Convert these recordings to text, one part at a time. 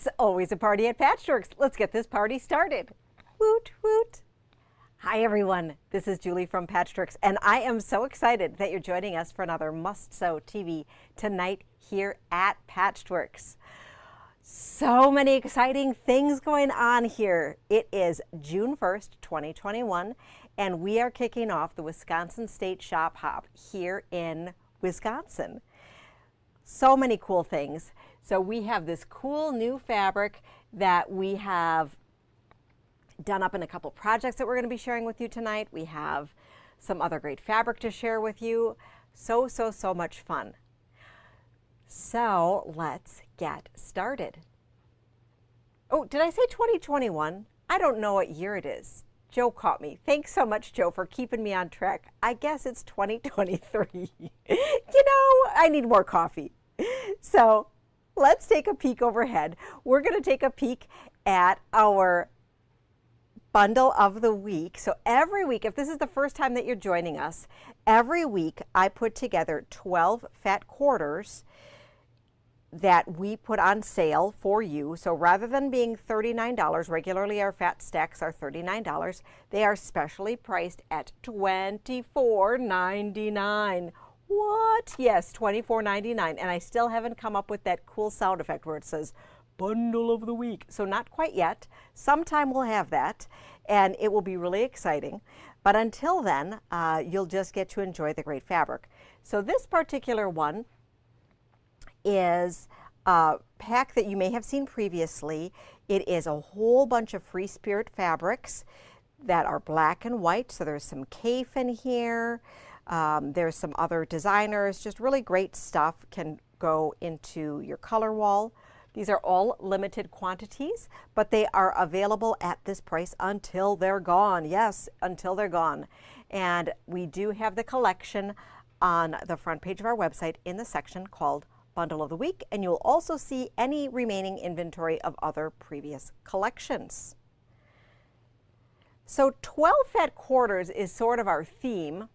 It's always a party at Patchworks. Let's get this party started. Woot, woot. Hi, everyone. This is Julie from Patchworks, and I am so excited that you're joining us for another Must Sew TV tonight here at Patchworks. So many exciting things going on here. It is June 1st, 2021, and we are kicking off the Wisconsin State Shop Hop here in Wisconsin. So many cool things. So we have this cool new fabric that we have done up in a couple projects that we're going to be sharing with you tonight. We have some other great fabric to share with you. So much fun. So let's get started. Oh, did I say 2021? I don't know what year it is. Joe caught me. Thanks so much, Joe, for keeping me on track. I guess it's 2023. I need more coffee. So let's take a peek overhead. We're going to take a peek at our bundle of the week. So every week, if this is the first time that you're joining us, every week I put together 12 fat quarters that we put on sale for you. So rather than being $39, regularly our fat stacks are $39, they are specially priced at $24.99. What? Yes, $24.99. And I still haven't come up with that cool sound effect where it says bundle of the week. So not quite yet. Sometime we'll have that, and it will be really exciting. But until then, you'll just get to enjoy the great fabric. So this particular one is a pack that you may have seen previously. It is a whole bunch of Free Spirit fabrics that are black and white. So there's some Cafe in here. There's some other designers, just really great stuff, can go into your color wall. These are all limited quantities, but they are available at this price until they're gone. Yes, until they're gone. And we do have the collection on the front page of our website in the section called Bundle of the Week, and you'll also see any remaining inventory of other previous collections. So 12 fat quarters is sort of our theme,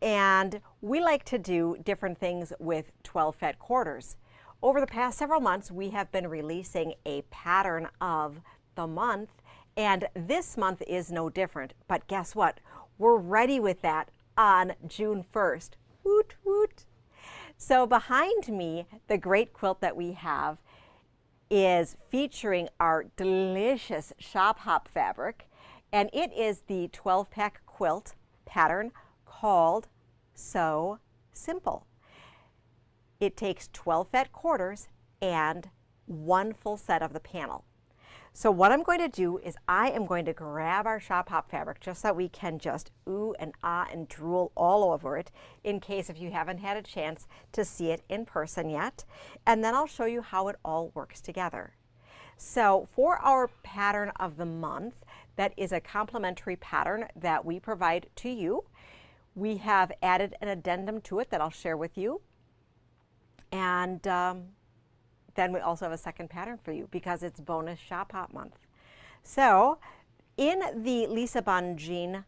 and we like to do different things with 12 fat quarters. Over the past several months, we have been releasing a pattern of the month, and this month is no different. But guess what? We're ready with that on June 1st. Woot, woot. So behind me, the great quilt that we have is featuring our delicious Shop Hop fabric, and it is the 12-pack quilt pattern called So Simple. It takes 12 fat quarters and one full set of the panel. So what I'm going to do is I am going to grab our Shop Hop fabric just so we can just ooh and ah and drool all over it, in case if you haven't had a chance to see it in person yet. And then I'll show you how it all works together. So for our pattern of the month, that is a complimentary pattern that we provide to you. We have added an addendum to it that I'll share with you. And then we also have a second pattern for you because it's bonus Shop Hop month. So in the Lisa Bonjean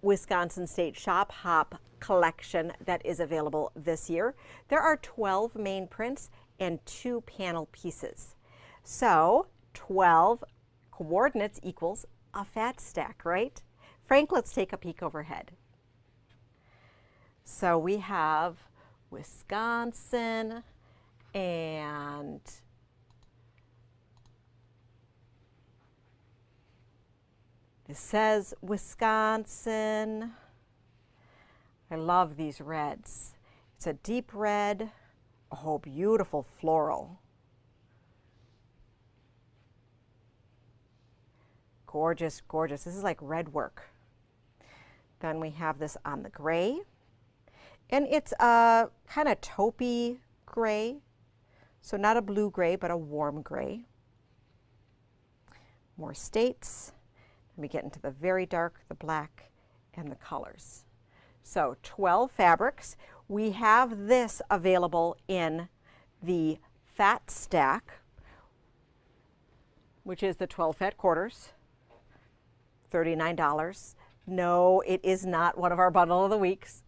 Wisconsin State Shop Hop collection that is available this year, there are 12 main prints and 2 panel pieces. So 12 coordinates equals a fat stack, right? Frank, let's take a peek overhead. So we have Wisconsin, and this says Wisconsin. I love these reds. It's a deep red. Oh, beautiful floral. Gorgeous, gorgeous. This is like red work. Then we have this on the gray. And it's a kind of taupey gray. So not a blue gray, but a warm gray. More states. Then we get into the very dark, the black, and the colors. So 12 fabrics. We have this available in the fat stack, which is the 12 fat quarters, $39. No, it is not one of our bundle of the weeks.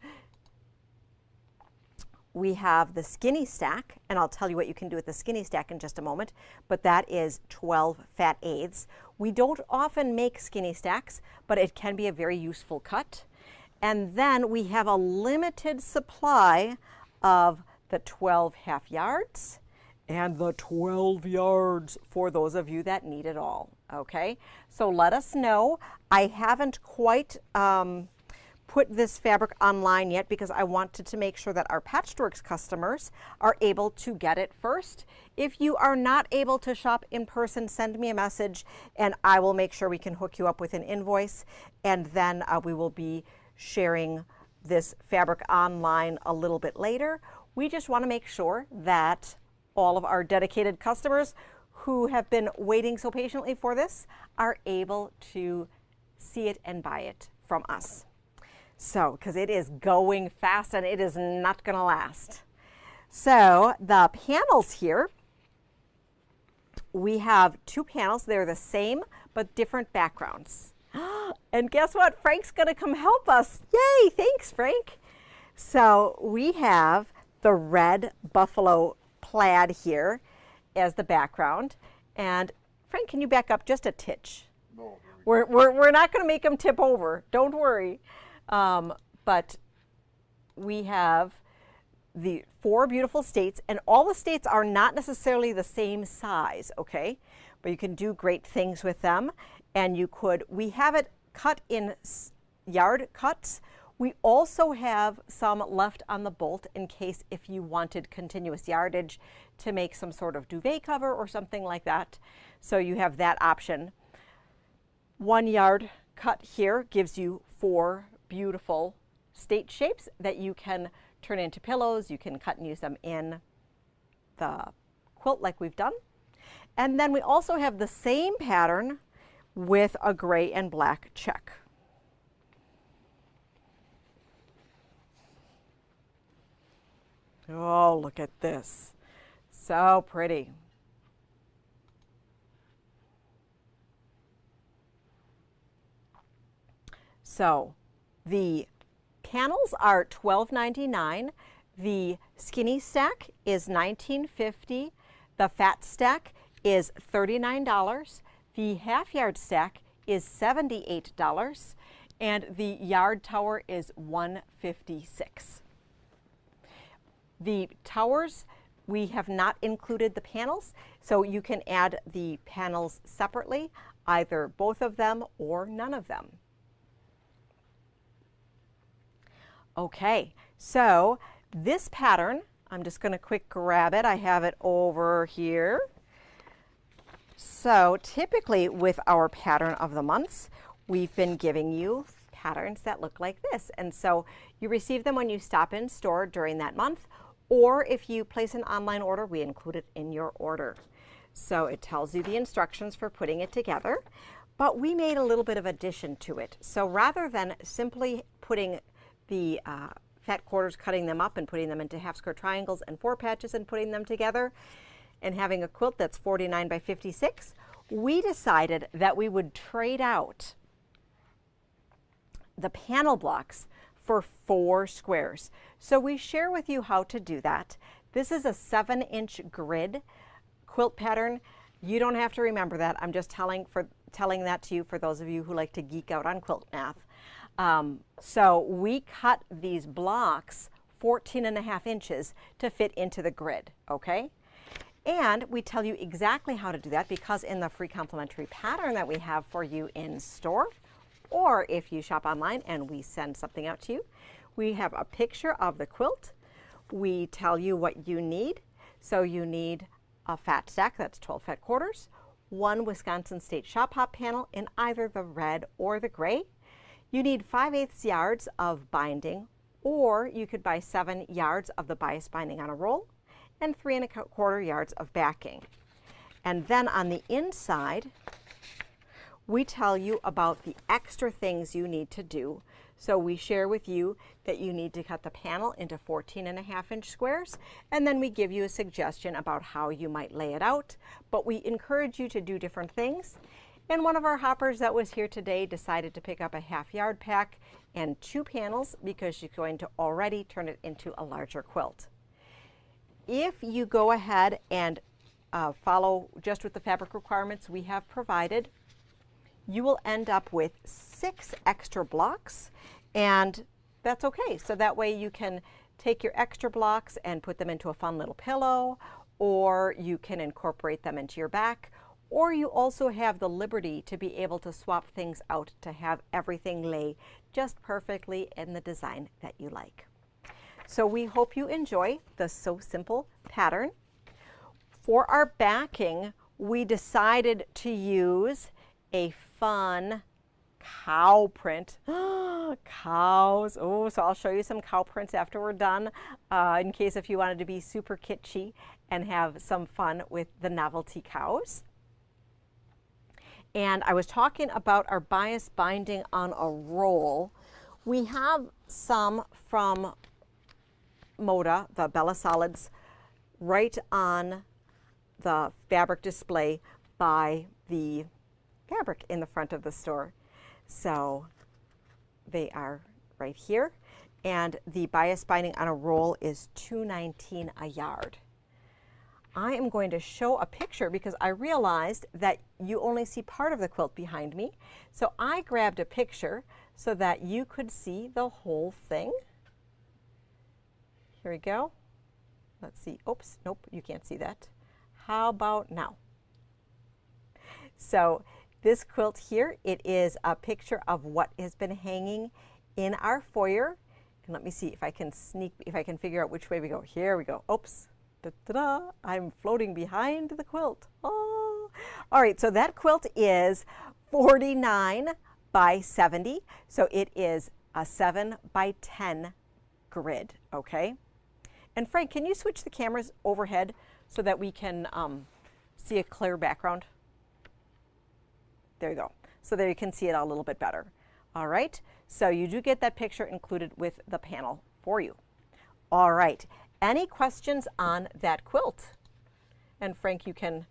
we have the skinny stack, and I'll tell you what you can do with the skinny stack in just a moment, but that is 12 fat eighths. We don't often make skinny stacks, but it can be a very useful cut. And then we have a limited supply of the 12 half yards and the 12 yards for those of you that need it all, okay? So let us know. I haven't quite put this fabric online yet because I wanted to make sure that our Patchworks customers are able to get it first. If you are not able to shop in person, send me a message and I will make sure we can hook you up with an invoice, and then we will be sharing this fabric online a little bit later. We just want to make sure that all of our dedicated customers who have been waiting so patiently for this are able to see it and buy it from us. So, because it is going fast and it is not going to last. So the panels here, we have two panels. They're the same but different backgrounds. And guess what? Frank's going to come help us. Yay! Thanks, Frank. So we have the red buffalo plaid here as the background. And Frank, can you back up just a titch? No. We're not going to make them tip over. Don't worry. But we have the 4 beautiful states, and all the states are not necessarily the same size, okay? But you can do great things with them. And you could, we have it cut in yard cuts. We also have some left on the bolt in case if you wanted continuous yardage to make some sort of duvet cover or something like that. So you have that option. 1 yard cut here gives you 4 beautiful state shapes that you can turn into pillows. You can cut and use them in the quilt like we've done. And then we also have the same pattern with a gray and black check. Oh, look at this. So pretty. So the panels are $12.99. The skinny stack is $19.50. The fat stack is $39. The half yard stack is $78. And the yard tower is $156. The towers, we have not included the panels, so you can add the panels separately, either both of them or none of them. Okay, so this pattern, I'm just going to quick grab it. I have it over here. So typically with our pattern of the months, we've been giving you patterns that look like this. And so you receive them when you stop in store during that month, or if you place an online order, we include it in your order. So it tells you the instructions for putting it together, but we made a little bit of addition to it. So rather than simply putting the fat quarters, cutting them up and putting them into half square triangles and 4 patches and putting them together and having a quilt that's 49 by 56, we decided that we would trade out the panel blocks for 4 squares. So we share with you how to do that. This is a 7-inch grid quilt pattern. You don't have to remember that. I'm just telling that to you for those of you who like to geek out on quilt math. So we cut these blocks 14.5 inches to fit into the grid, okay? And we tell you exactly how to do that because in the free complimentary pattern that we have for you in store, or if you shop online and we send something out to you, we have a picture of the quilt. We tell you what you need. So you need a fat stack, that's 12 fat quarters, 1 Wisconsin State Shop Hop panel in either the red or the gray. You need 5/8 yards of binding, or you could buy 7 yards of the bias binding on a roll and 3¼ yards of backing. And then on the inside, we tell you about the extra things you need to do. So we share with you that you need to cut the panel into 14.5-inch squares, and then we give you a suggestion about how you might lay it out, but we encourage you to do different things. And one of our hoppers that was here today decided to pick up a half-yard pack and 2 panels because she's going to already turn it into a larger quilt. if you go ahead and follow just with the fabric requirements we have provided, you will end up with 6 extra blocks, and that's okay. So that way you can take your extra blocks and put them into a fun little pillow, or you can incorporate them into your back, or you also have the liberty to be able to swap things out to have everything lay just perfectly in the design that you like. So we hope you enjoy the So Simple pattern. For our backing, we decided to use a fun cow print. Cows. Oh, so I'll show you some cow prints after we're done, in case if you wanted to be super kitschy and have some fun with the novelty cows. And I was talking about our bias binding on a roll. We have some from Moda, the Bella Solids, right on the fabric display by the fabric in the front of the store. So they are right here. And the bias binding on a roll is $2.19 a yard. I am going to show a picture because I realized that you only see part of the quilt behind me. So I grabbed a picture so that you could see the whole thing. Here we go. Let's see. Oops, nope, you can't see that. How about now? So this quilt here, it is a picture of what has been hanging in our foyer. And let me see if I can figure out which way we go. Here we go. Oops. Da-da-da. I'm floating behind the quilt. Oh. All right, so that quilt is 49 by 70. So it is a 7 by 10 grid, okay? And Frank, can you switch the cameras overhead so that we can see a clear background? There you go. So there you can see it a little bit better. All right, so you do get that picture included with the panel for you. All right. Any questions on that quilt? And Frank, you can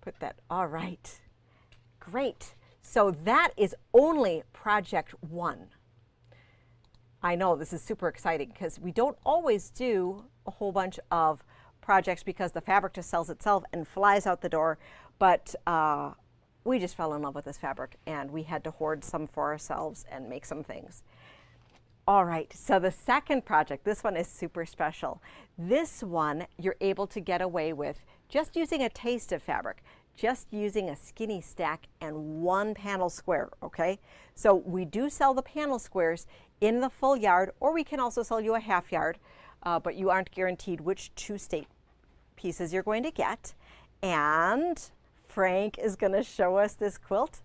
put that. All right. Great. So that is only project 1. I know this is super exciting because we don't always do a whole bunch of projects because the fabric just sells itself and flies out the door. But we just fell in love with this fabric and we had to hoard some for ourselves and make some things. All right, so the second project, this one is super special. This one you're able to get away with just using a taste of fabric, just using a skinny stack and 1 panel square, okay? So we do sell the panel squares in the full yard, or we can also sell you a half yard, but you aren't guaranteed which 2 state pieces you're going to get. And Frank is going to show us this quilt.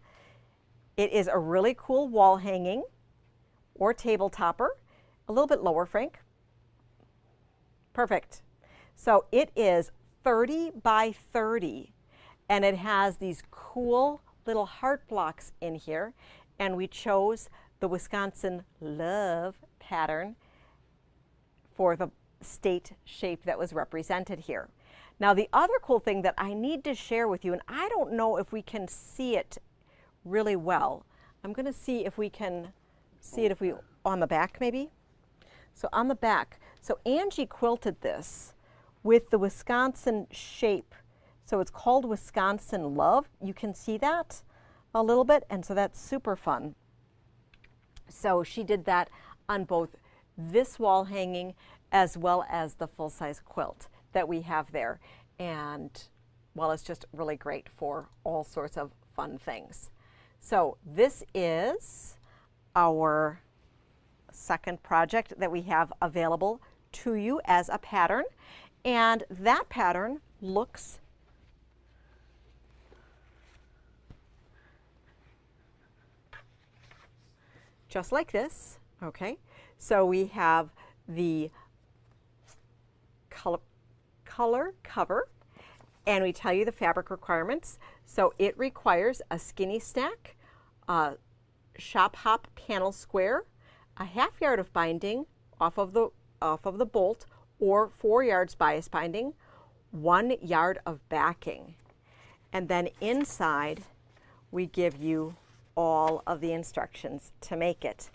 It is a really cool wall hanging or table topper. A little bit lower, Frank. Perfect. So it is 30 by 30, and it has these cool little heart blocks in here, and we chose the Wisconsin Love pattern for the state shape that was represented here. Now the other cool thing that I need to share with you, and I don't know if we can see it really well. I'm going to see if we can see it on the back maybe. So on the back, so Angie quilted this with the Wisconsin shape. So it's called Wisconsin Love. You can see that a little bit, and so that's super fun. So she did that on both this wall hanging as well as the full-size quilt that we have there. And well, it's just really great for all sorts of fun things. So this is our second project that we have available to you as a pattern, and that pattern looks just like this. Okay, so we have the color cover, and we tell you the fabric requirements. So it requires a skinny stack, shop hop panel square, a half yard of binding off of the bolt, or 4 yards bias binding, 1 yard of backing. And then inside we give you all of the instructions to make it.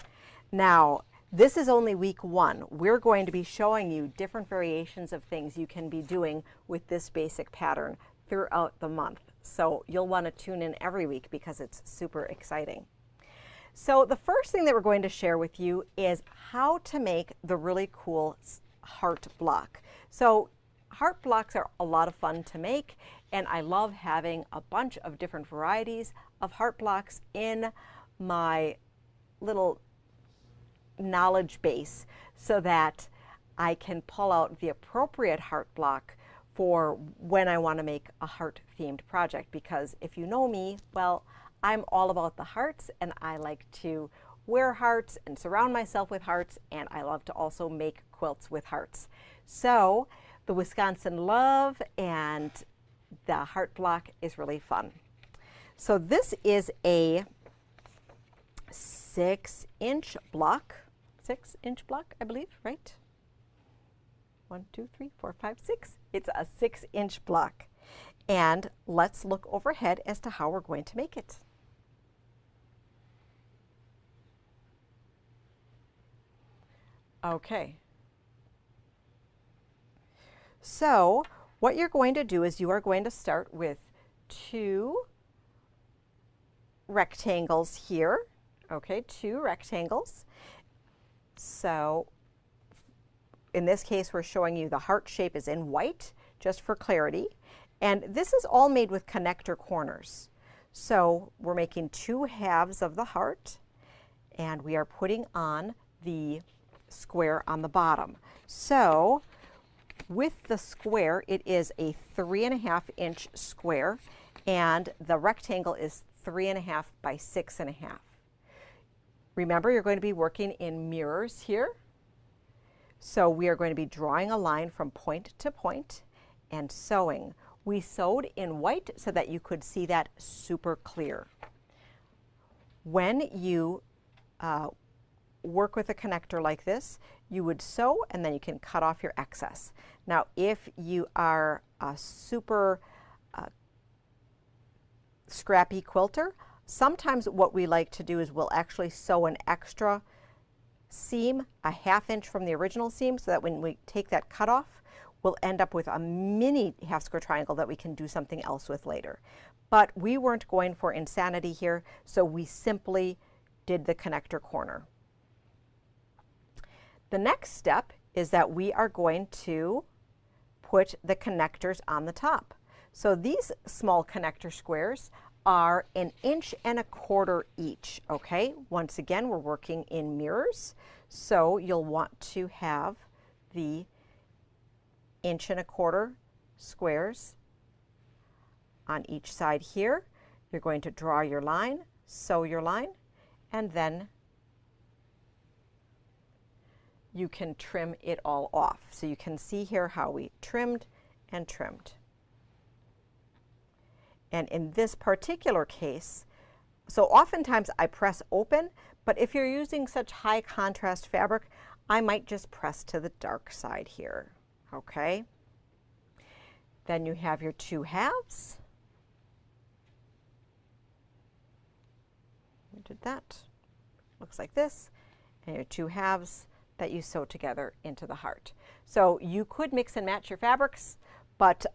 Now This is only week 1. We're going to be showing you different variations of things you can be doing with this basic pattern throughout the month. So you'll want to tune in every week because it's super exciting. So the first thing that we're going to share with you is how to make the really cool heart block. So heart blocks are a lot of fun to make, and I love having a bunch of different varieties of heart blocks in my little knowledge base so that I can pull out the appropriate heart block for when I want to make a heart themed project. Because if you know me, well, I'm all about the hearts, and I like to wear hearts and surround myself with hearts, and I love to also make quilts with hearts. So the Wisconsin Love and the heart block is really fun. So this is a 6-inch block. 6-inch block, I believe, right? 1, 2, 3, 4, 5, 6. It's a 6-inch block. And let's look overhead as to how we're going to make it. Okay. So what you're going to do is you are going to start with 2 rectangles here. Okay, 2 rectangles. So in this case, we're showing you the heart shape is in white, just for clarity. And this is all made with connector corners. So we're making 2 halves of the heart, and we are putting on the square on the bottom. So with the square, it is a 3.5-inch square, and the rectangle is 3.5 by 6.5. Remember, you're going to be working in mirrors here. So we are going to be drawing a line from point to point and sewing. We sewed in white so that you could see that super clear. When you work with a connector like this, you would sew and then you can cut off your excess. Now, if you are a super scrappy quilter, sometimes what we like to do is we'll actually sew an extra seam, a 1/2 inch from the original seam, so that when we take that cut off, we'll end up with a mini half square triangle that we can do something else with later. But we weren't going for insanity here, so we simply did the connector corner. The next step is that we are going to put the connectors on the top. So these small connector squares are 1.25 inches each, okay? Once again, we're working in mirrors, so you'll want to have the 1.25 inch squares on each side here. You're going to draw your line, sew your line, and then you can trim it all off. So you can see here how we trimmed and trimmed. And in this particular case, so oftentimes I press open, but if you're using such high contrast fabric, I might just press to the dark side here, okay? Then you have your 2 halves. We did that. Looks like this. And your 2 halves that you sew together into the heart. So you could mix and match your fabrics, but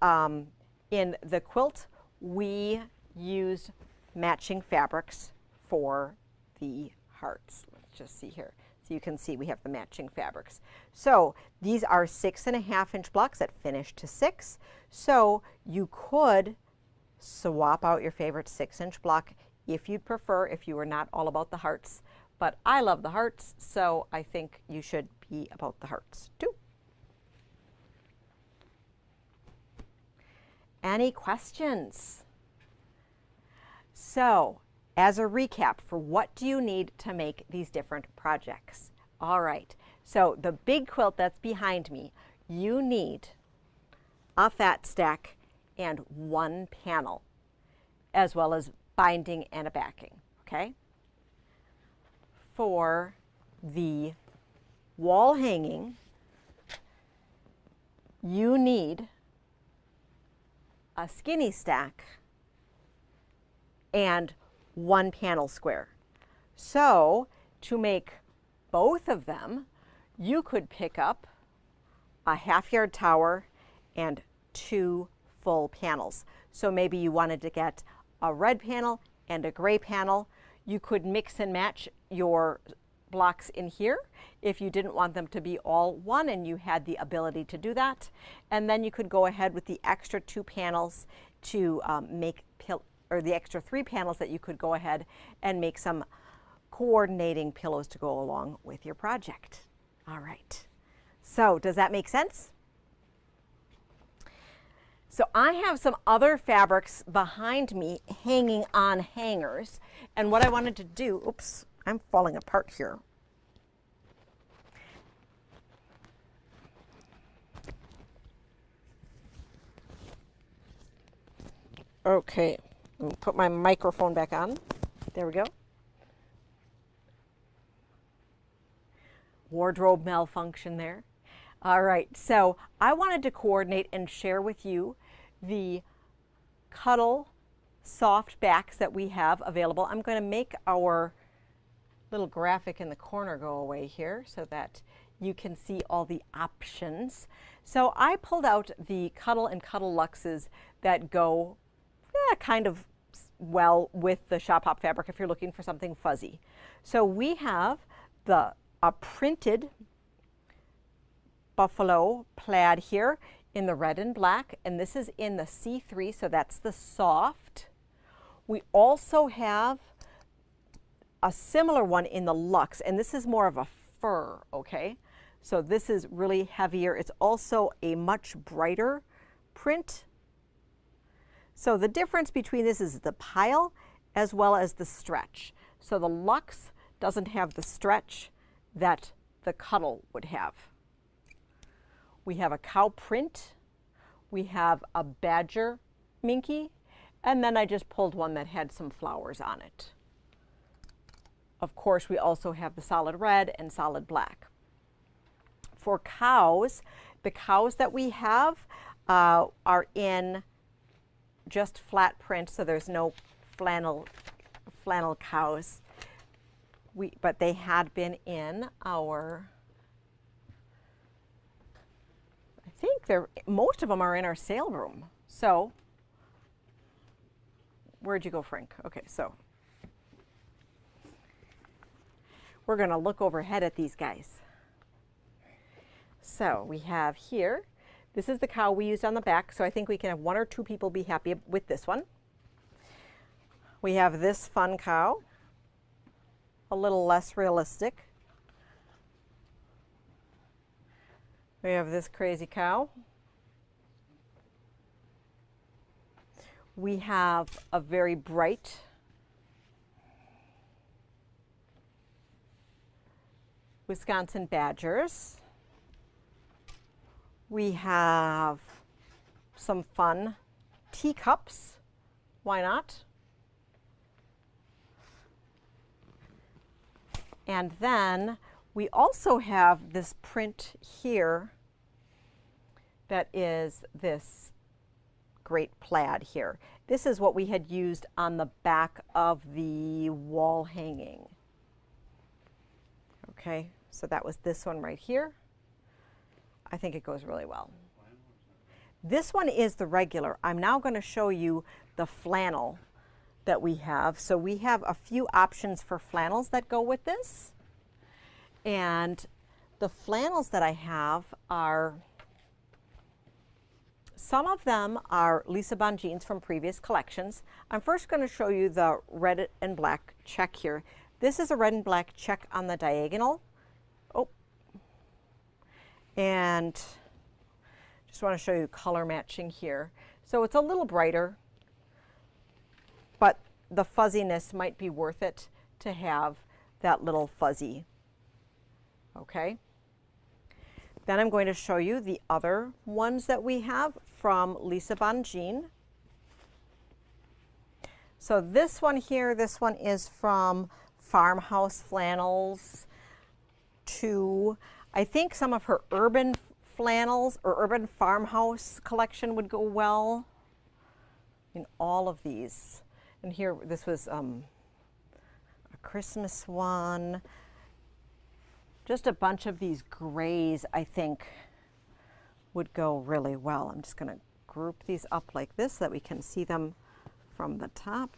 in the quilt, we used matching fabrics for the hearts. Let's just see here. So you can see we have the matching fabrics. So these are 6.5-inch blocks that finish to 6. So you could swap out your favorite 6-inch block if you'd prefer, if you were not all about the hearts. But I love the hearts, so I think you should be about the hearts too. Any questions? So, as a recap for what do you need to make these different projects? All right, so the big quilt that's behind me, you need a fat stack and 1 panel, as well as binding and a backing, okay? For the wall hanging, you need a skinny stack and 1 panel square. So to make both of them, you could pick up a half-yard tower and 2 full panels. So maybe you wanted to get a red panel and a gray panel. You could mix and match your blocks in here if you didn't want them to be all one and you had the ability to do that. And then you could go ahead with the extra 2 panels to the extra 3 panels that you could go ahead and make some coordinating pillows to go along with your project. All right. So does that make sense? So I have some other fabrics behind me hanging on hangers. And what I wanted to do, oops, I'm falling apart here. Okay, put my microphone back on. There we go. Wardrobe malfunction there. All right, so I wanted to coordinate and share with you the Cuddle soft backs that we have available. I'm going to make our little graphic in the corner go away here so that you can see all the options. So I pulled out the Cuddle and Cuddle Luxes that go kind of well with the Shop Hop fabric if you're looking for something fuzzy. So we have a printed buffalo plaid here in the red and black, and this is in the C3, so that's the soft. We also have a similar one in the luxe, and this is more of a fur, okay? So this is really heavier. It's also a much brighter print. So the difference between this is the pile as well as the stretch. So the luxe doesn't have the stretch that the Cuddle would have. We have a cow print, we have a badger minky, and then I just pulled one that had some flowers on it. Of course, we also have the solid red and solid black. For cows, the cows that we have are in just flat print, so there's no flannel cows. But they had been in our, I think most of them are in our sale room. So, where'd you go, Frank? Okay, so we're going to look overhead at these guys. So we have here, this is the cow we used on the back, so I think we can have 1 or 2 people be happy with this one. We have this fun cow, a little less realistic. We have this crazy cow. We have a very bright Wisconsin badgers. We have some fun teacups. Why not? And then we also have this print here that is this great plaid here. This is what we had used on the back of the wall hanging. Okay, so that was this one right here. I think it goes really well. This one is the regular. I'm now going to show you the flannel that we have. So we have a few options for flannels that go with this. And the flannels that I have are, some of them are Lisa Bongines from previous collections. I'm first going to show you the red and black check here. This is a red and black check on the diagonal. Oh, and just want to show you color matching here. So it's a little brighter, but the fuzziness might be worth it to have that little fuzzy. Okay. Then I'm going to show you the other ones that we have from Lisa Bongine. So this one here, this one is from Farmhouse Flannels to, I think some of her urban flannels or urban farmhouse collection would go well in all of these. And here, this was a Christmas one. Just a bunch of these grays, I think, would go really well. I'm just going to group these up like this so that we can see them from the top.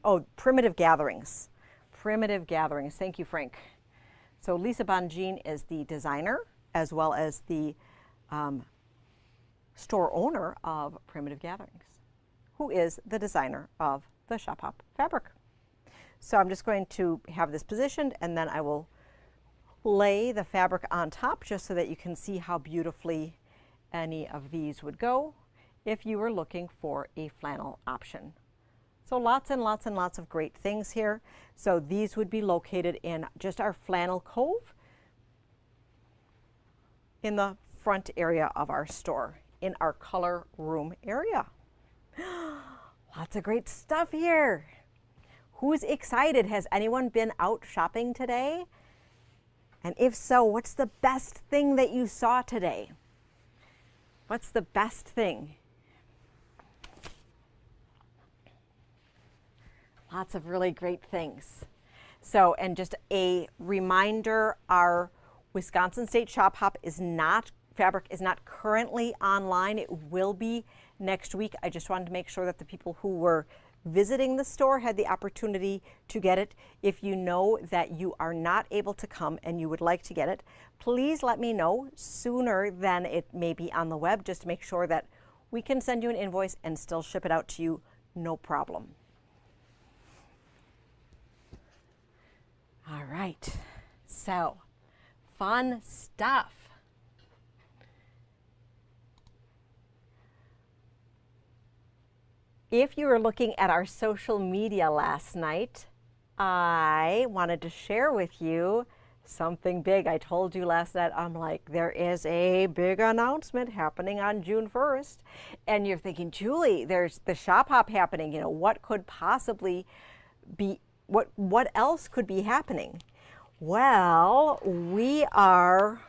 Oh, primitive gatherings. Primitive gatherings. Thank you, Frank. So Lisa Bonjean is the designer as well as the store owner of Primitive Gatherings, who is the designer of the Shop Hop fabric. So I'm just going to have this positioned, and then I will lay the fabric on top just so that you can see how beautifully any of these would go if you were looking for a flannel option. So lots and lots and lots of great things here. So these would be located in just our flannel cove in the front area of our store, in our color room area. Lots of great stuff here. Who's excited? Has anyone been out shopping today? And if so, what's the best thing that you saw today? What's the best thing? Lots of really great things. So, and just a reminder, our Wisconsin State Shop Hop fabric is not currently online. It will be next week. I just wanted to make sure that the people who were visiting the store had the opportunity to get it. If you know that you are not able to come and you would like to get it, please let me know sooner than it may be on the web, just to make sure that we can send you an invoice and still ship it out to you, no problem. All right, so fun stuff. If you were looking at our social media last night, I wanted to share with you something big. I told you last night, I'm like, there is a big announcement happening on June 1st. And you're thinking, Julie, there's the Shop Hop happening. You know, what could possibly be, what else could be happening? Well, we are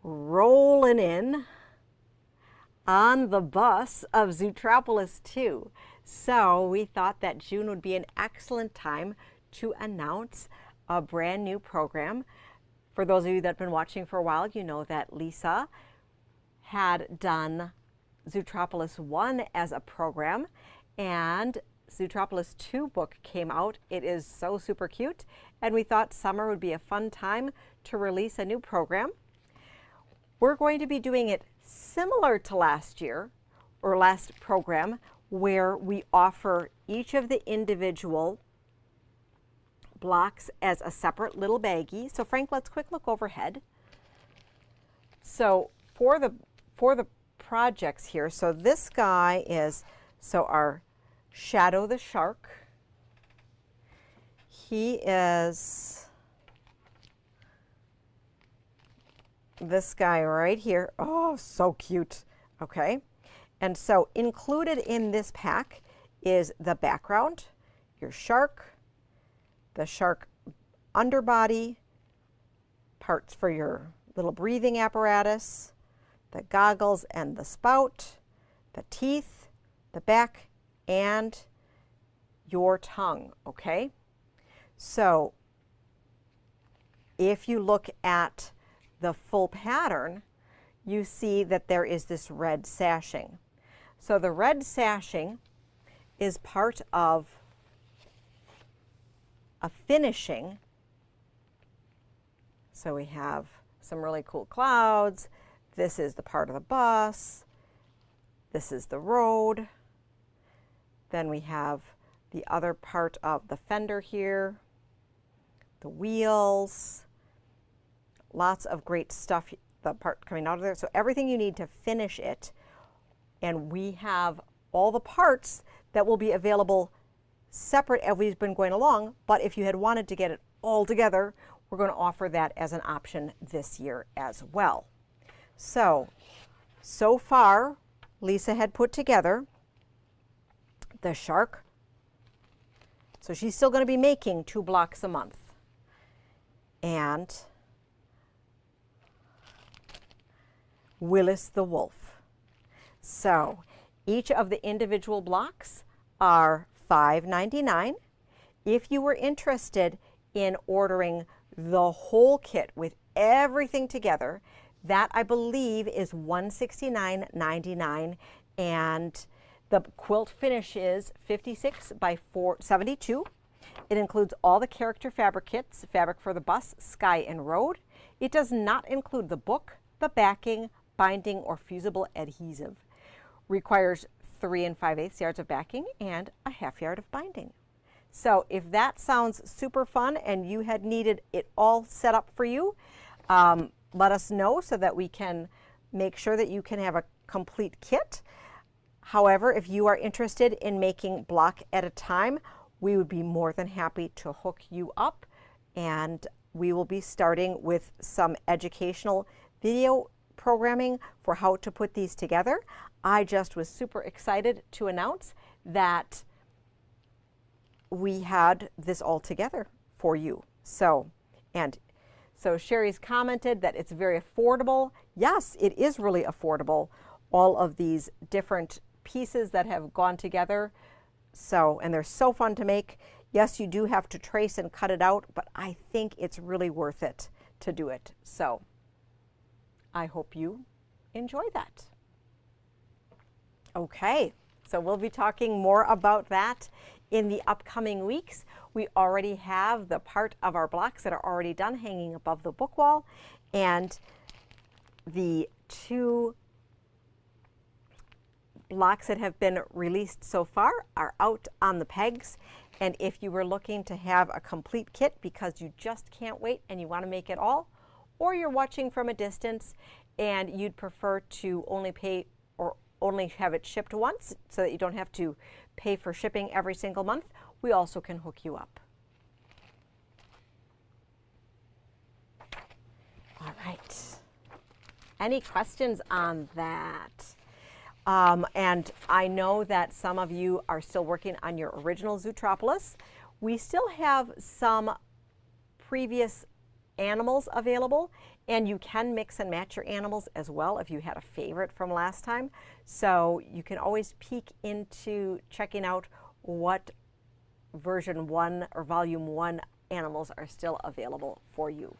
rolling in on the bus of Zootropolis 2. So we thought that June would be an excellent time to announce a brand new program. For those of you that have been watching for a while, you know that Lisa had done Zootropolis 1 as a program, and Zootropolis 2 book came out. It is so super cute, and we thought summer would be a fun time to release a new program. We're going to be doing it similar to last year, or last program, where we offer each of the individual blocks as a separate little baggie. So Frank, let's quick look overhead. So for the projects here, so this guy is, so our Shadow the Shark, he is this guy right here. Oh, so cute. Okay. And so included in this pack is the background, your shark, the shark underbody, parts for your little breathing apparatus, the goggles and the spout, the teeth, the back, and your tongue. Okay. So if you look at the full pattern, you see that there is this red sashing. So the red sashing is part of a finishing. So we have some really cool clouds. This is the part of the bus. This is the road. Then we have the other part of the fender here, the wheels, lots of great stuff, the part coming out of there. So everything you need to finish it. And we have all the parts that will be available separate as we've been going along. But if you had wanted to get it all together, we're going to offer that as an option this year as well. So far, Lisa had put together the shark. So she's still going to be making 2 blocks a month. And Willis the wolf. So each of the individual blocks are $5.99. If you were interested in ordering the whole kit with everything together, that I believe is $169.99, and the quilt finish is 56 by 72. It includes all the character fabric kits, fabric for the bus, sky, and road. It does not include the book, the backing, binding, or fusible adhesive. Requires 3 5/8 yards of backing and a ½ yard of binding. So if that sounds super fun and you had needed it all set up for you, let us know so that we can make sure that you can have a complete kit. However, if you are interested in making block at a time, we would be more than happy to hook you up, and we will be starting with some educational video programming for how to put these together. I just was super excited to announce that we had this all together for you. So Sherry's commented that it's very affordable. Yes, it is really affordable. All of these different pieces that have gone together. And they're so fun to make. Yes, you do have to trace and cut it out, but I think it's really worth it to do it. So I hope you enjoy that. Okay, so we'll be talking more about that in the upcoming weeks. We already have the part of our blocks that are already done hanging above the book wall, and the 2 blocks that have been released so far are out on the pegs. And if you were looking to have a complete kit because you just can't wait and you want to make it all, or you're watching from a distance and you'd prefer to only pay or only have it shipped once so that you don't have to pay for shipping every single month, we also can hook you up. All right. Any questions on that? And I know that some of you are still working on your original Zootropolis. We still have some previous animals available, and you can mix and match your animals as well if you had a favorite from last time. So you can always peek into checking out what version 1 or volume 1 animals are still available for you.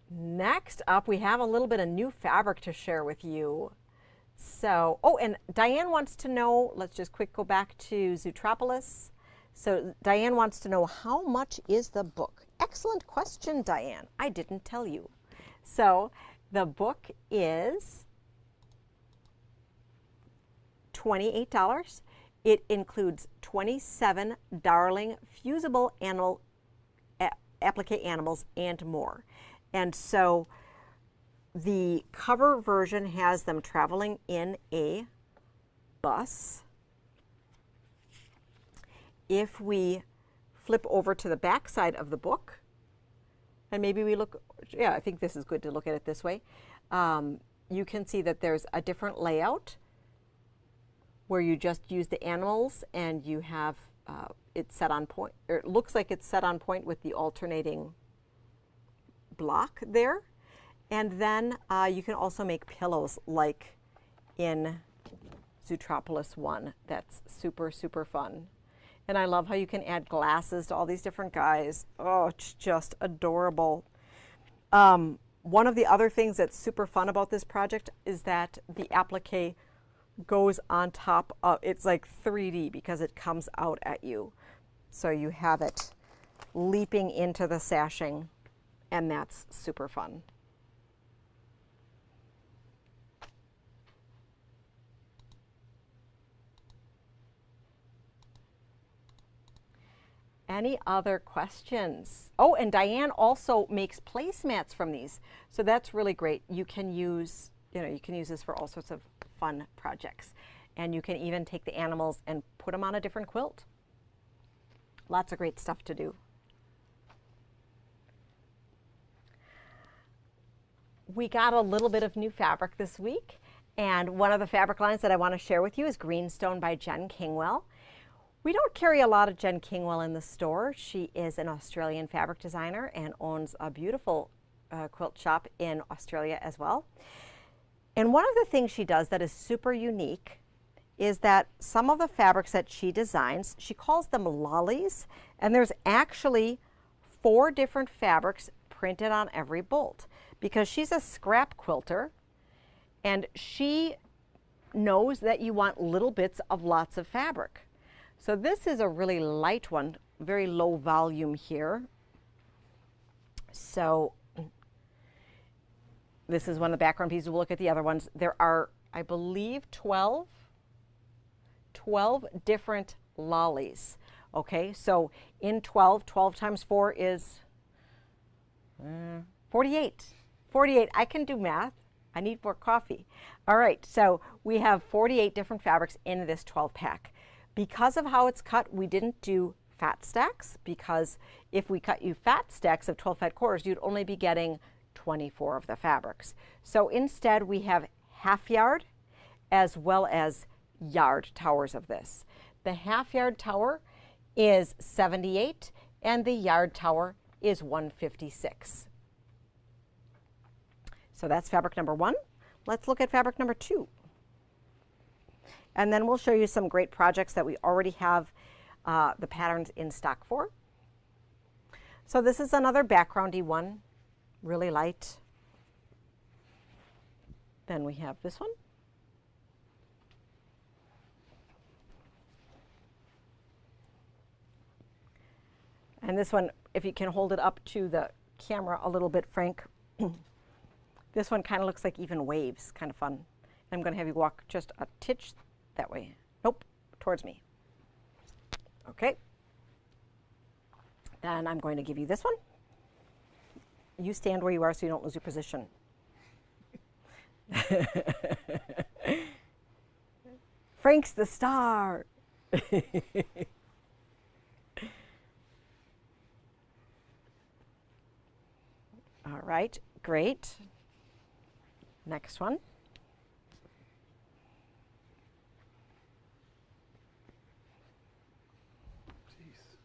Next up, we have a little bit of new fabric to share with you. So, oh, and Diane wants to know, let's just quick go back to Zootropolis. So Diane wants to know, how much is the book? Excellent question, Diane. I didn't tell you. So the book is $28. It includes 27 darling fusible animal applique animals and more. And so the cover version has them traveling in a bus. If we flip over to the back side of the book, and maybe we look, yeah, I think this is good to look at it this way. You can see that there's a different layout where you just use the animals and you have it set on point, or it looks like it's set on point with the alternating block there. And then you can also make pillows like in Zootropolis 1. That's super, super fun. And I love how you can add glasses to all these different guys. Oh, it's just adorable. One of the other things that's super fun about this project is that the applique goes on top of, it's like 3D because it comes out at you. So you have it leaping into the sashing, and that's super fun. Any other questions? Oh, and Diane also makes placemats from these. So that's really great. You can use, you can use this for all sorts of fun projects. And you can even take the animals and put them on a different quilt. Lots of great stuff to do. We got a little bit of new fabric this week. And one of the fabric lines that I want to share with you is Greenstone by Jen Kingwell. We don't carry a lot of Jen Kingwell in the store. She is an Australian fabric designer and owns a beautiful quilt shop in Australia as well. And one of the things she does that is super unique is that some of the fabrics that she designs, she calls them lollies, and there's actually 4 different fabrics printed on every bolt because she's a scrap quilter and she knows that you want little bits of lots of fabric. So this is a really light one, very low volume here. So this is one of the background pieces. We'll look at the other ones. There are, I believe, 12 different lollies. Okay, so in 12 times 4 is 48. 48, I can do math. I need more coffee. All right, so we have 48 different fabrics in this 12 pack. Because of how it's cut, we didn't do fat stacks because if we cut you fat stacks of 12 fat quarters, you'd only be getting 24 of the fabrics. So instead we have half yard as well as yard towers of this. The half yard tower is 78 and the yard tower is 156. So that's fabric number 1. Let's look at fabric number 2. And then we'll show you some great projects that we already have the patterns in stock for. So this is another backgroundy one, really light. Then we have this one. And this one, if you can hold it up to the camera a little bit, Frank, this one kind of looks like even waves, kind of fun. I'm going to have you walk just a titch that way. Nope, towards me. Okay. Then I'm going to give you this one. You stand where you are so you don't lose your position. Frank's the star. All right, great. Next one. Jeez.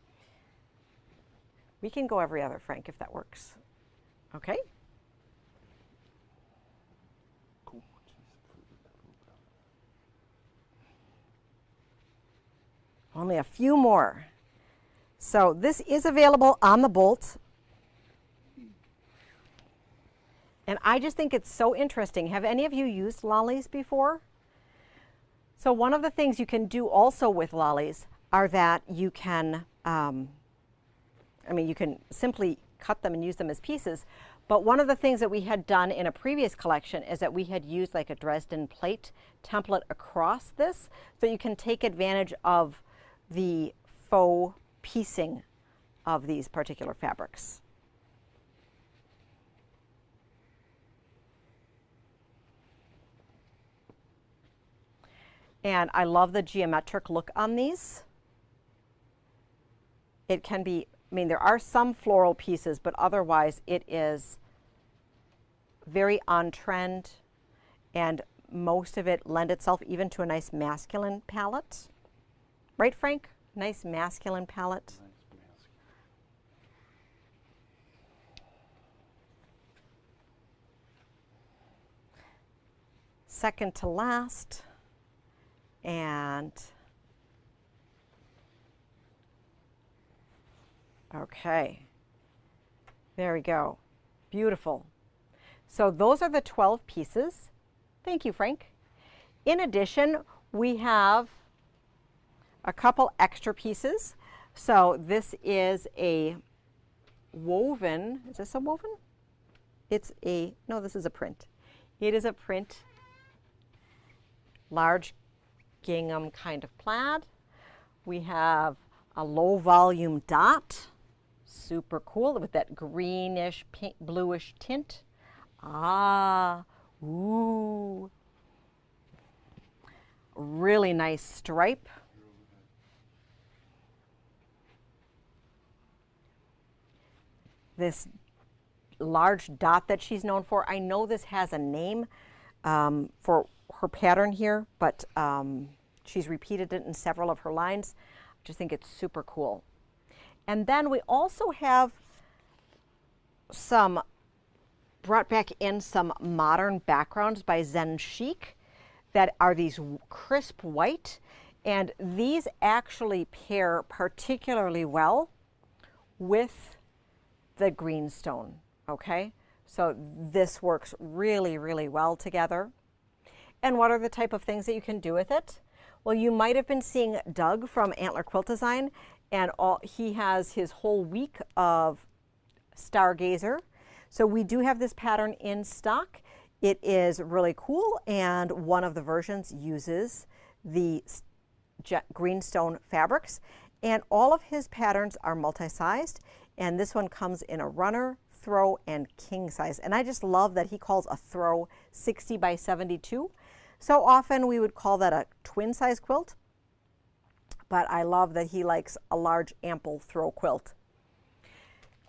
We can go every other, Frank, if that works. Okay. Cool. Only a few more. So this is available on the bolt. And I just think it's so interesting. Have any of you used lollies before? So one of the things you can do also with lollies are that you can, you can simply cut them and use them as pieces. But one of the things that we had done in a previous collection is that we had used like a Dresden plate template across this, so you can take advantage of the faux piecing of these particular fabrics. And I love the geometric look on these. It can be, there are some floral pieces, but otherwise it is very on trend, and most of it lend itself even to a nice masculine palette. Right, Frank? Nice masculine palette. Second to last. And okay, there we go. Beautiful. So those are the 12 pieces. Thank you, Frank. In addition, we have a couple extra pieces. So this is a woven. Is this a woven? It's a, no, this is a print. It is a print, large gingham kind of plaid. We have a low volume dot, super cool with that greenish, pink, bluish tint. Ah, ooh. Really nice stripe. This large dot that she's known for. I know this has a name for her pattern here, but she's repeated it in several of her lines. Just think it's super cool. And then we also have brought back in some modern backgrounds by Zen Chic that are these crisp white, and these actually pair particularly well with the greenstone, okay? So this works really, really well together. And what are the type of things that you can do with it? Well, you might have been seeing Doug from Antler Quilt Design, and he has his whole week of Stargazer. So we do have this pattern in stock. It is really cool, and one of the versions uses the greenstone fabrics, and all of his patterns are multi-sized, and this one comes in a runner, throw, and king size. And I just love that he calls a throw 60 by 72. So often we would call that a twin size quilt, but I love that he likes a large ample throw quilt.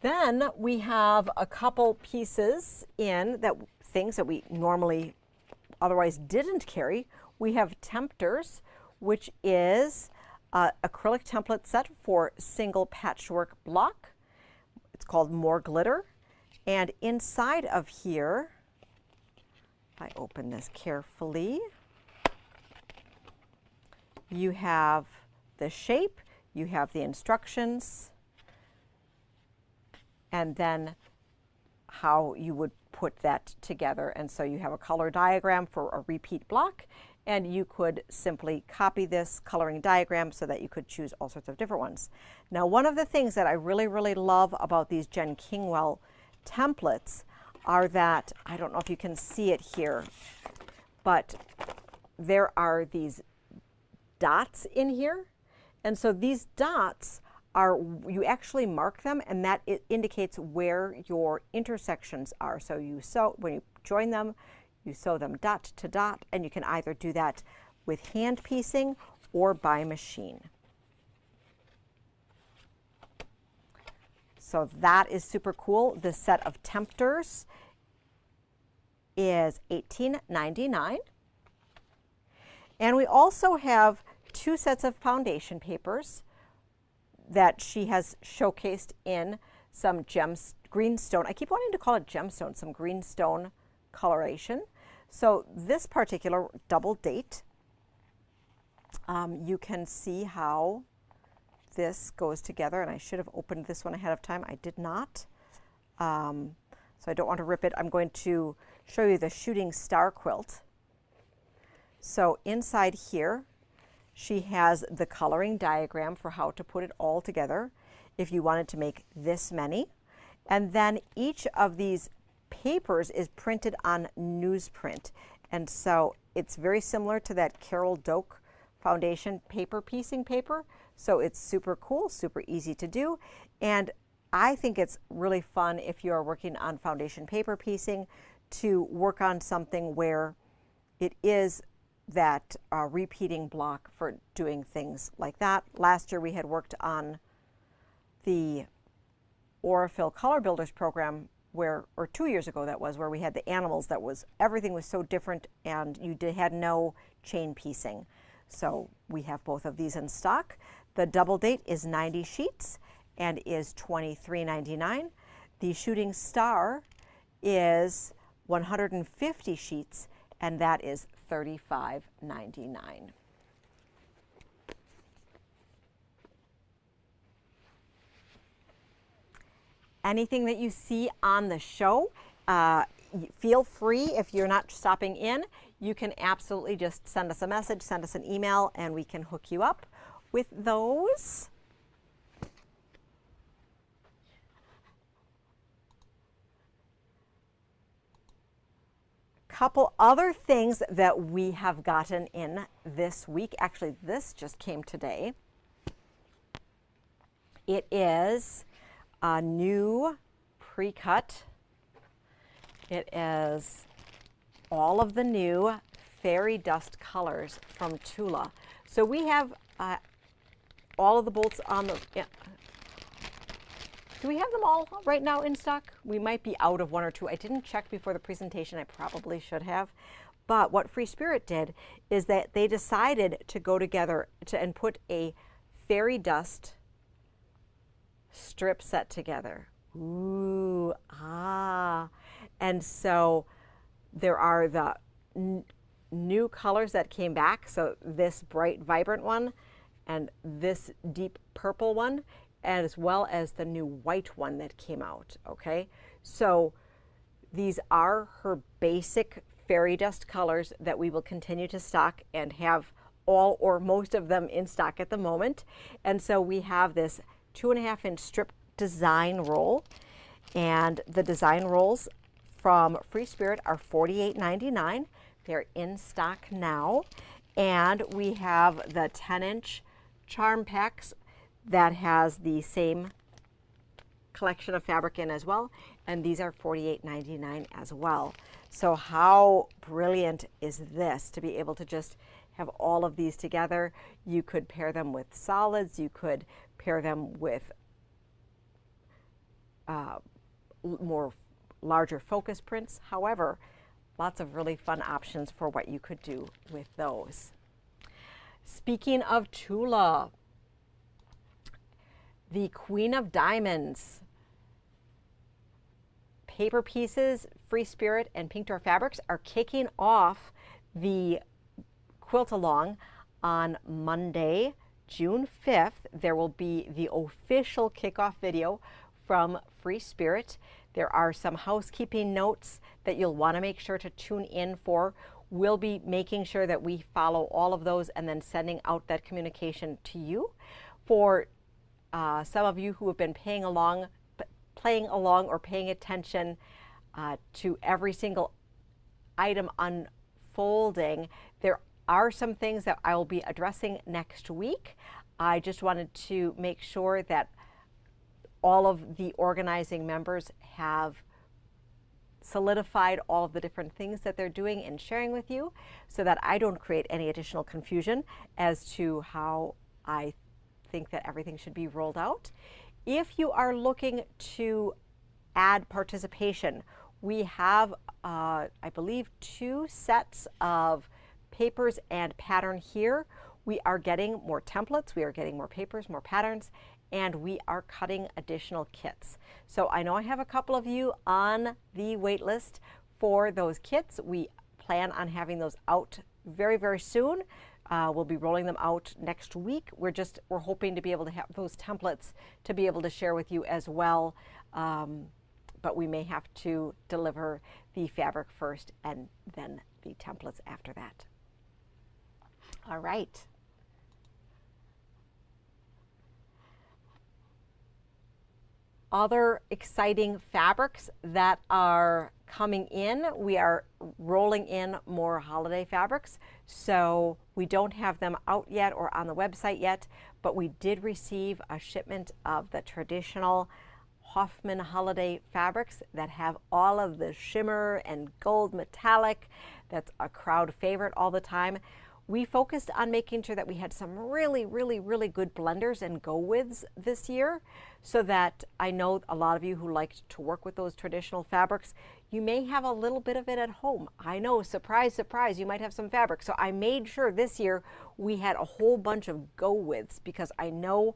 Then we have a couple pieces in things that we normally otherwise didn't carry. We have Tempters, which is acrylic template set for single patchwork block. It's called More Glitter. And inside of here, if I open this carefully, you have the shape, you have the instructions, and then how you would put that together. And so you have a color diagram for a repeat block, and you could simply copy this coloring diagram so that you could choose all sorts of different ones. Now, one of the things that I really, really love about these Jen Kingwell templates are that, I don't know if you can see it here, but there are these dots in here. And so these dots are, you actually mark them, and that it indicates where your intersections are. So when you join them, you sew them dot to dot, and you can either do that with hand piecing or by machine. So that is super cool. This set of Tempters is $18.99. And we also have 2 sets of foundation papers that she has showcased in some greenstone. I keep wanting to call it gemstone, some greenstone coloration. So this particular double date, you can see how this goes together, and I should have opened this one ahead of time. I did not. So I don't want to rip it. I'm going to show you the Shooting Star quilt. So inside here, she has the coloring diagram for how to put it all together if you wanted to make this many. And then each of these papers is printed on newsprint. And so it's very similar to that Carol Doak foundation paper piecing paper. So it's super cool, super easy to do. And I think it's really fun if you're working on foundation paper piecing to work on something where it is that repeating block for doing things like that. Last year we had worked on the Aurifil Color Builders program or 2 years ago that was, where we had the animals everything was so different, and you had no chain piecing. So we have both of these in stock. The double date is 90 sheets and is $23.99. The Shooting Star is 150 sheets, and that is $35.99. Anything that you see on the show, feel free, if you're not stopping in, you can absolutely just send us a message, send us an email, and we can hook you up with those. Couple other things that we have gotten in this week. Actually, this just came today. It is a new pre-cut. It is all of the new fairy dust colors from Tula. So we have all of the bolts on the, do we have them all right now in stock? We might be out of 1 or 2. I didn't check before the presentation. I probably should have. But what Free Spirit did is that they decided to go together and put a fairy dust strip set together. Ooh, ah. And so there are the new colors that came back. So this bright, vibrant one and this deep purple one, as well as the new white one that came out, okay? So these are her basic fairy dust colors that we will continue to stock and have all or most of them in stock at the moment. And so we have this 2.5-inch strip design roll, and the design rolls from Free Spirit are $48.99. They're in stock now. And we have the 10-inch charm packs that has the same collection of fabric in as well, and these are $48.99 as well. So how brilliant is this to be able to just have all of these together? You could pair them with solids, you could pair them with more larger focus prints. However, lots of really fun options for what you could do with those. Speaking of Tula, the Queen of Diamonds paper pieces, Free Spirit and Pink Door Fabrics are kicking off the quilt along on Monday, June 5th. There will be the official kickoff video from Free Spirit. There are some housekeeping notes that you'll want to make sure to tune in for. We'll be making sure that we follow all of those and then sending out that communication to you. For some of you who have been playing along or paying attention to every single item unfolding, there are some things that I will be addressing next week. I just wanted to make sure that all of the organizing members have solidified all of the different things that they're doing and sharing with you, so that I don't create any additional confusion as to how I think that everything should be rolled out. If you are looking to add participation, we have, I believe, 2 sets of papers and pattern here. We are getting more templates, we are getting more papers, more patterns, and we are cutting additional kits. So I know I have a couple of you on the wait list for those kits. We plan on having those out very, very soon. We'll be rolling them out next week. We're hoping to be able to have those templates to be able to share with you as well. But we may have to deliver the fabric first and then the templates after that. All right. Other exciting fabrics that are coming in, we are rolling in more holiday fabrics. So we don't have them out yet or on the website yet, but we did receive a shipment of the traditional Hoffman holiday fabrics that have all of the shimmer and gold metallic. That's a crowd favorite all the time. We focused on making sure that we had some really, really, really good blenders and go-withs this year, so that I know a lot of you who like to work with those traditional fabrics, you may have a little bit of it at home. I know, surprise, surprise, you might have some fabric. So I made sure this year we had a whole bunch of go-withs, because I know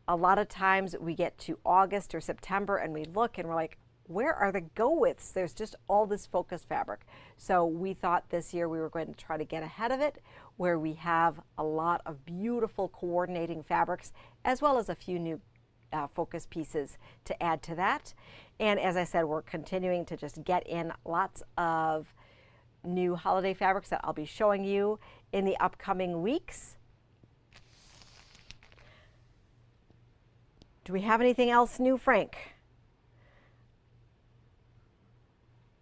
a lot of times we get to August or September and we look and we're like, where are the go-withs? There's just all this focus fabric. So we thought this year we were going to try to get ahead of it, where we have a lot of beautiful coordinating fabrics, as well as a few new focus pieces to add to that. And as I said, we're continuing to just get in lots of new holiday fabrics that I'll be showing you in the upcoming weeks. Do we have anything else new, Frank?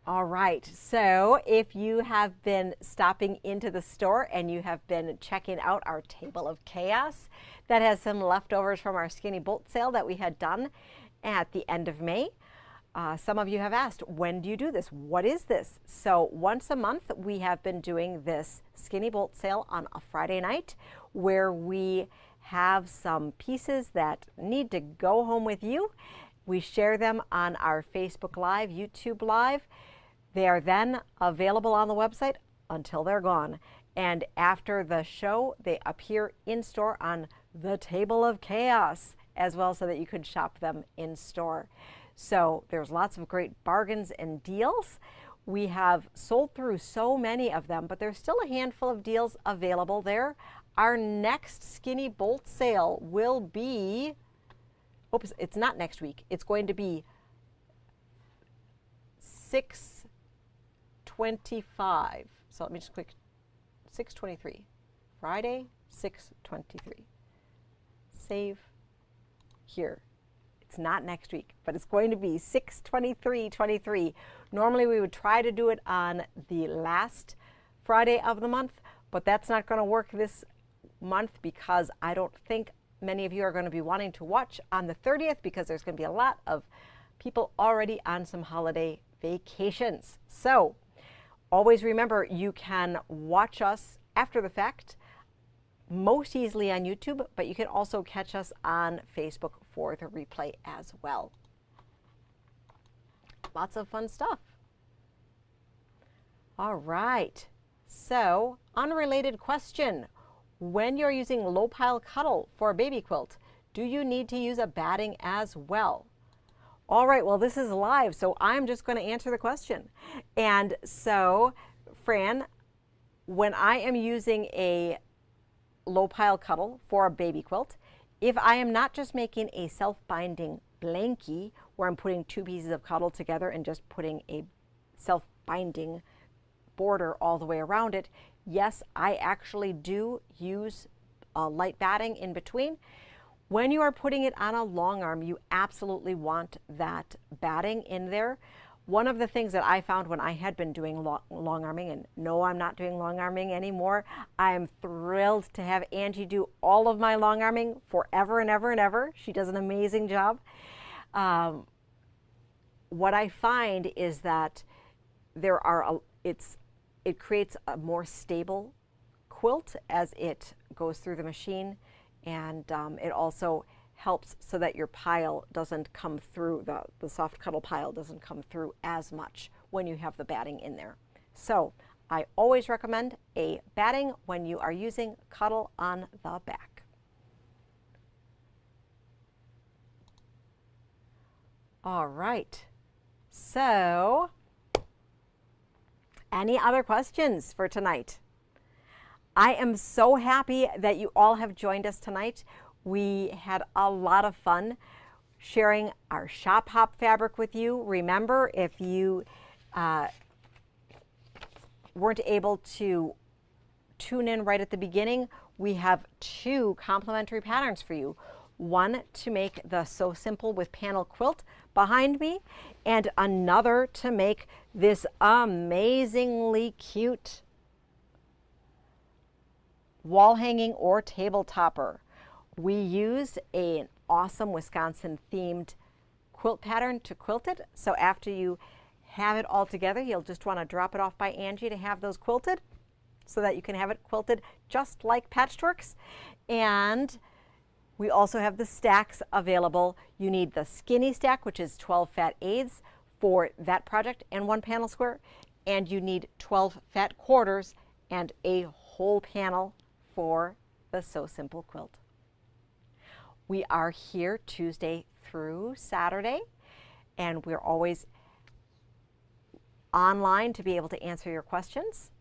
All right, so if you have been stopping into the store and you have been checking out our table of chaos, that has some leftovers from our Skinny Bolt sale that we had done at the end of May. Some of you have asked, when do you do this? What is this? So once a month, we have been doing this Skinny Bolt sale on a Friday night, where we have some pieces that need to go home with you. We share them on our Facebook Live, YouTube Live. They are then available on the website until they're gone. And after the show, they appear in store on the Table of Chaos as well, so that you could shop them in store. So there's lots of great bargains and deals. We have sold through so many of them, but there's still a handful of deals available there. Our next Skinny Bolt sale will be, oops, it's not next week. It's going to be 6/25. So let me just quick, 6/23. Friday, 6/23. Save here. It's not next week, but it's going to be 6/23/23. Normally we would try to do it on the last Friday of the month, but that's not going to work this month because I don't think many of you are going to be wanting to watch on the 30th, because there's going to be a lot of people already on some holiday vacations. So always remember, you can watch us after the fact, most easily on YouTube, but you can also catch us on Facebook for the replay as well. Lots of fun stuff. All right, so unrelated question. When you're using low pile cuddle for a baby quilt, do you need to use a batting as well? All right, well, this is live, so I'm just going to answer the question. And so, Fran, when I am using a low pile cuddle for a baby quilt, if I am not just making a self-binding blankie where I'm putting two pieces of cuddle together and just putting a self-binding border all the way around it, yes, I actually do use light batting in between. When you are putting it on a long arm, you absolutely want that batting in there. One of the things that I found when I had been doing long arming, and no, I'm not doing long arming anymore. I am thrilled to have Angie do all of my long arming forever and ever and ever. She does an amazing job. What I find is that it creates a more stable quilt as it goes through the machine, and it also helps so that your pile doesn't come through, the soft cuddle pile doesn't come through as much when you have the batting in there. So I always recommend a batting when you are using cuddle on the back. All right, so any other questions for tonight? I am so happy that you all have joined us tonight. We had a lot of fun sharing our Shop Hop fabric with you. Remember, if you weren't able to tune in right at the beginning, we have two complimentary patterns for you. One to make the So Simple with Panel quilt behind me, and another to make this amazingly cute wall hanging or table topper. We used an awesome Wisconsin themed quilt pattern to quilt it. So after you have it all together, you'll just want to drop it off by Angie to have those quilted so that you can have it quilted just like Patchworks. And we also have the stacks available. You need the skinny stack, which is 12 fat eighths for that project and one panel square. And you need 12 fat quarters and a whole panel for the So Simple quilt. We are here Tuesday through Saturday, and we're always online to be able to answer your questions.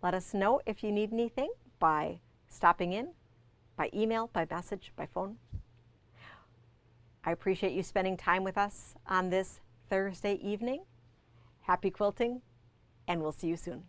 Let us know if you need anything by stopping in, by email, by message, by phone. I appreciate you spending time with us on this Thursday evening. Happy quilting, and we'll see you soon.